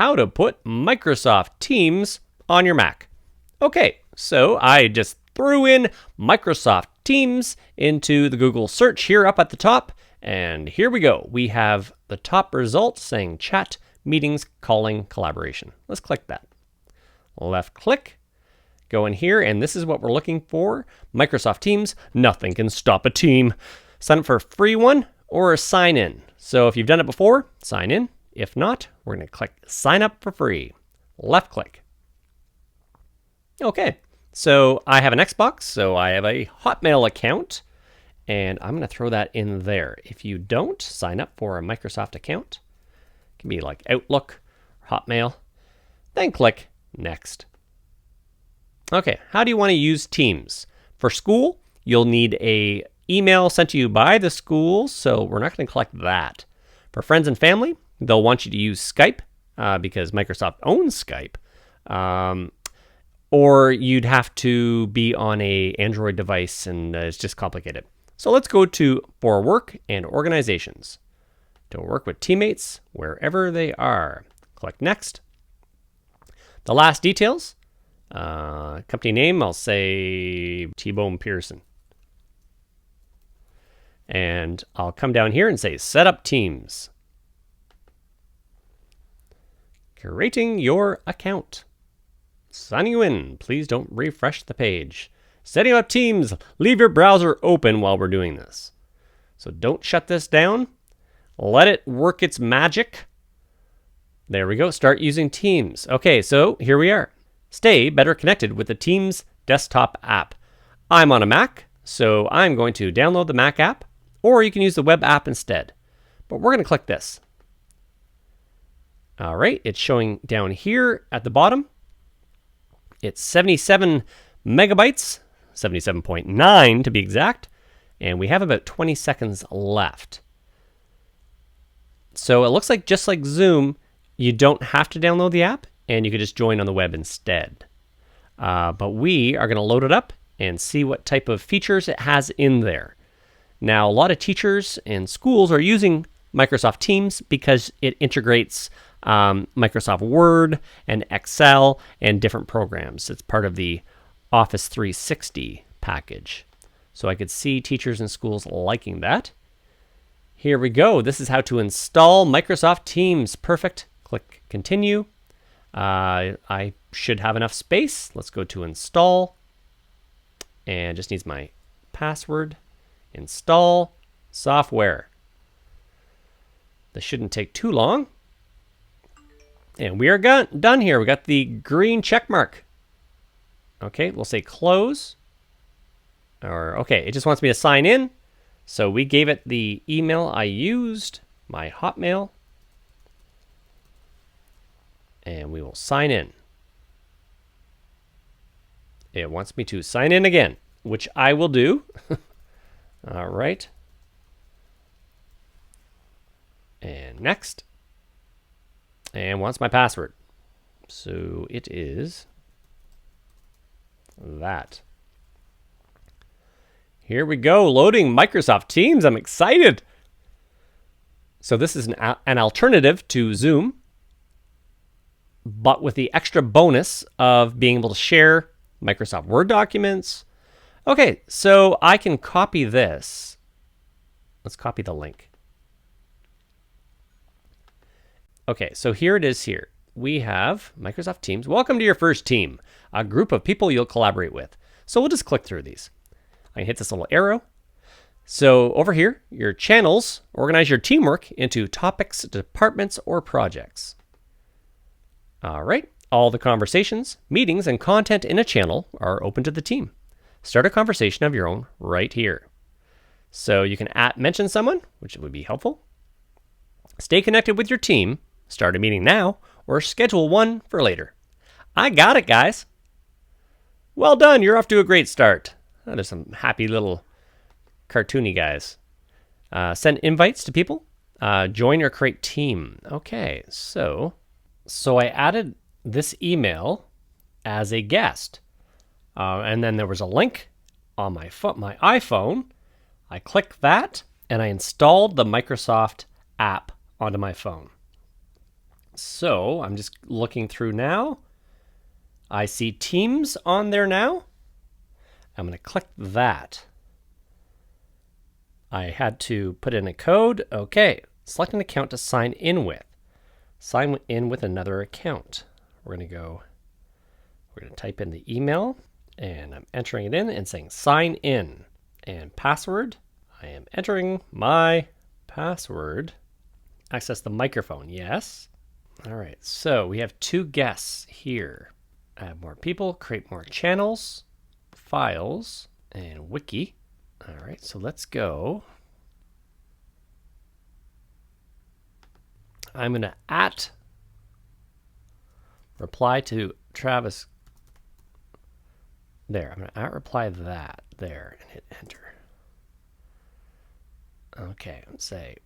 how to put Microsoft Teams on your Mac. Okay, so I just threw in Microsoft Teams into the Google search here up at the top, and here we go. We have the top results saying chat, meetings, calling, collaboration. Let's click that. Left click, go in here, and this is what we're looking for. Microsoft Teams, nothing can stop a team. Sign up for a free one or sign in. So if you've done it before, sign in. If not, we're going to click sign up for free. Left click. Okay, so I have an Xbox, so I have a Hotmail account, and I'm going to throw that in there. If you don't sign up for a Microsoft account, it can be like Outlook, Hotmail, then click next. Okay, how do you want to use Teams? For school, you'll need a email sent to you by the school, so we're not going to collect that. For friends and family, they'll want you to use Skype because Microsoft owns Skype. Or you'd have to be on a Android device, and it's just complicated. So let's go to for work and organizations. To work with teammates wherever they are. Click next. The last details, company name, I'll say T-Bone Pearson. And I'll come down here and say set up Teams. Creating your account. Signing you in. Please don't refresh the page. Setting up Teams. Leave your browser open while we're doing this. So don't shut this down. Let it work its magic. There we go. Start using Teams. Okay, so here we are. Stay better connected with the Teams desktop app. I'm on a Mac, so I'm going to download the Mac app, or you can use the web app instead. But we're going to click this. All right, it's showing down here at the bottom. It's 77 megabytes, 77.9 to be exact, and we have about 20 seconds left. So it looks like just like Zoom, you don't have to download the app, and you could just join on the web instead. But we are going to load it up and see what type of features it has in there. Now, a lot of teachers and schools are using Microsoft Teams because it integrates Microsoft Word and Excel and different programs. It's part of the Office 360 package. So I could see teachers and schools liking that. Here we go. This is how to install Microsoft Teams. Perfect. Click continue. I should have enough space. Let's go to install. And just needs my password. Install software. This shouldn't take too long. And we are done here. We got the green check mark. Okay, we'll say close. Or okay, it just wants me to sign in. So we gave it the email I used, my Hotmail. And we will sign in. It wants me to sign in again, which I will do. All right. And next. And wants my password. So it is that. Here we go, loading Microsoft Teams. I'm excited. So this is an alternative to Zoom, but with the extra bonus of being able to share Microsoft Word documents. Okay, so I can copy this. Let's copy the link. Okay, so here it is here. We have Microsoft Teams. Welcome to your first team, a group of people you'll collaborate with. So we'll just click through these. I can hit this little arrow. So over here, your channels, organize your teamwork into topics, departments, or projects. All right, all the conversations, meetings, and content in a channel are open to the team. Start a conversation of your own right here. So you can mention someone, which would be helpful. Stay connected with your team. Start a meeting now, or schedule one for later. I got it, guys. Well done, you're off to a great start. Oh, there's some happy little cartoony guys. Send invites to people. Join or create team. Okay, so I added this email as a guest. And then there was a link on my iPhone. I clicked that, and I installed the Microsoft app onto my phone. So I'm just looking through now. I see Teams on there now. I'm going to click that. I had to put in a code. Okay, select an account to sign in with. Sign in with another account. We're going to type in the email, and I'm entering it in and saying sign in. And password, I am entering my password. Access the microphone, yes. All right, so we have 2 guests here. Add more people, create more channels, files, and wiki. All right, so let's go. I'm going to reply to Travis. There, I'm going to reply that there and hit enter. Okay, let's say,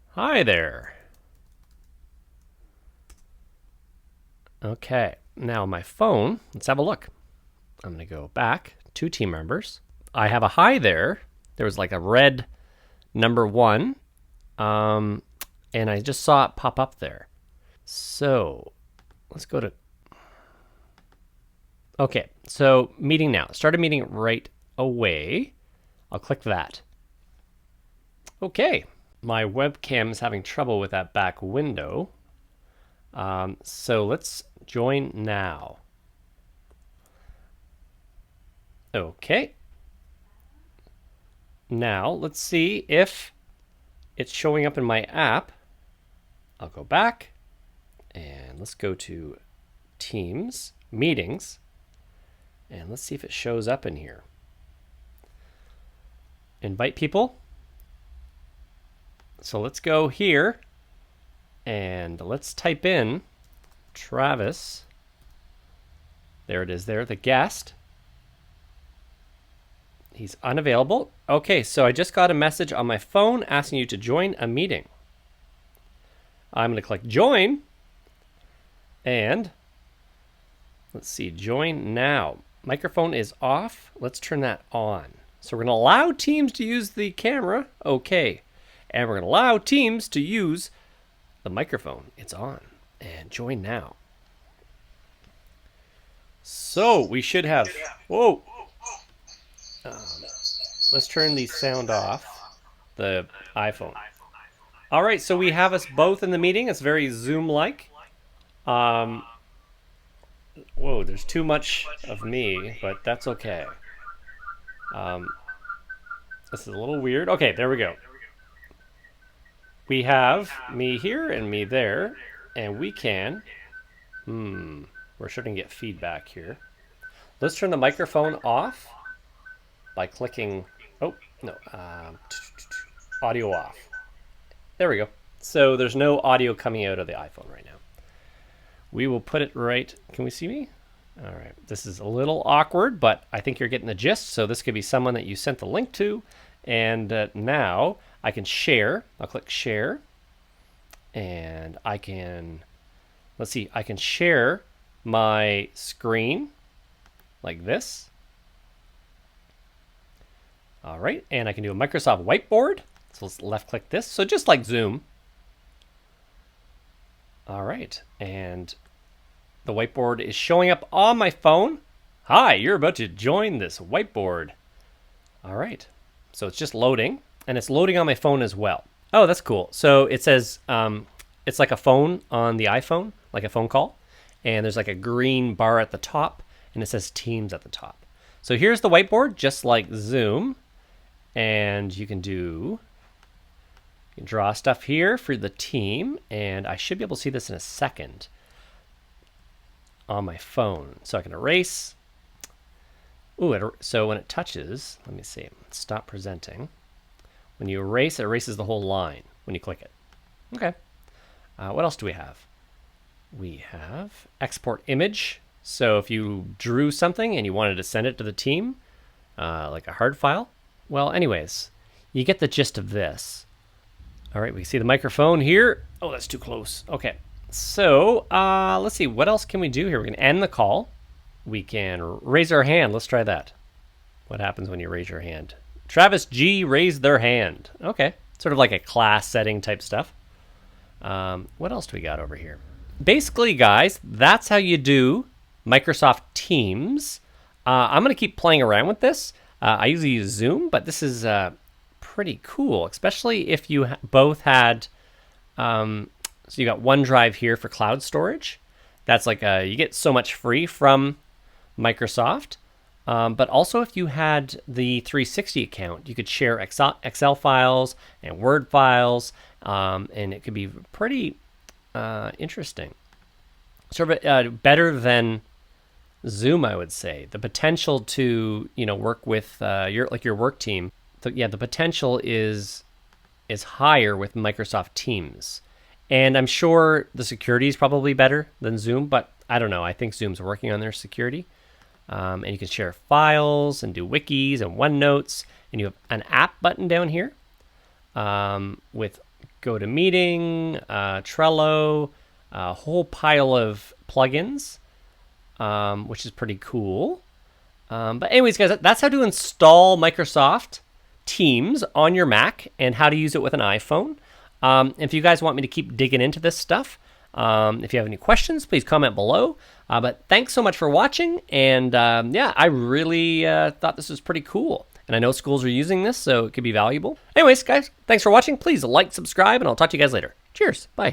hi there. Okay, now my phone, let's have a look. I'm going to go back to team members. I have a hi there. There was like a red number 1. And I just saw it pop up there. So let's go to, okay, so meeting now. Start a meeting right away. I'll click that. Okay, my webcam is having trouble with that back window. So let's join now. Okay. Now let's see if it's showing up in my app. I'll go back and let's go to Teams, Meetings, and let's see if it shows up in here. Invite people. So let's go here and let's type in Travis. There it is there, the guest. He's unavailable. Okay, so I just got a message on my phone asking you to join a meeting. I'm going to click join. And let's see, join now. Microphone is off. Let's turn that on. So we're going to allow Teams to use the camera. Okay. And we're going to allow Teams to use the microphone. It's on. And join now. So we should have, whoa. Let's turn the sound off, the iPhone. All right, so we have us both in the meeting. It's very Zoom-like. Whoa, there's too much of me, but that's okay. This is a little weird. Okay, there we go. We have me here and me there, and we can, we're starting to get feedback here. Let's turn the microphone off by clicking, audio off. There we go. So there's no audio coming out of the iPhone right now. We will put it right, can we see me? All right, this is a little awkward, but I think you're getting the gist. So this could be someone that you sent the link to. And now I can share. I'll click share. And I can, let's see, I can share my screen like this. All right, and I can do a Microsoft whiteboard. So let's left click this. So just like Zoom. All right, and the whiteboard is showing up on my phone. Hi, you're about to join this whiteboard. All right, so it's just loading, and it's loading on my phone as well. Oh, that's cool. So it says, it's like a phone on the iPhone, like a phone call, and there's like a green bar at the top, and it says Teams at the top. So here's the whiteboard, just like Zoom, and you can draw stuff here for the team, and I should be able to see this in a second on my phone. So I can erase. Ooh, so when it touches, let me see, stop presenting. When you erase, it erases the whole line when you click it. Okay. What else do we have? We have export image. So if you drew something and you wanted to send it to the team, like a hard file, well, anyways, you get the gist of this. All right, we see the microphone here. Oh, that's too close. Okay, so let's see, what else can we do here? We can end the call. We can raise our hand. Let's try that. What happens when you raise your hand? Travis G raised their hand. Okay, sort of like a class setting type stuff. What else do we got over here? Basically, guys, that's how you do Microsoft Teams. I'm going to keep playing around with this. I usually use Zoom, but this is pretty cool, especially if you both had. So you got OneDrive here for cloud storage. That's like you get so much free from Microsoft. But also, if you had the 360 account, you could share Excel files and Word files, and it could be pretty interesting. Sort of better than Zoom, I would say. The potential to work with your work team. The potential is higher with Microsoft Teams, and I'm sure the security is probably better than Zoom. But I don't know. I think Zoom's working on their security. And you can share files and do wikis and OneNotes. And you have an app button down here with GoToMeeting, Trello, a whole pile of plugins, which is pretty cool. But anyways, guys, that's how to install Microsoft Teams on your Mac and how to use it with an iPhone. If you guys want me to keep digging into this stuff, if you have any questions, please comment below. But thanks so much for watching. And I really thought this was pretty cool. And I know schools are using this, so it could be valuable. Anyways, guys, thanks for watching. Please like, subscribe, and I'll talk to you guys later. Cheers. Bye.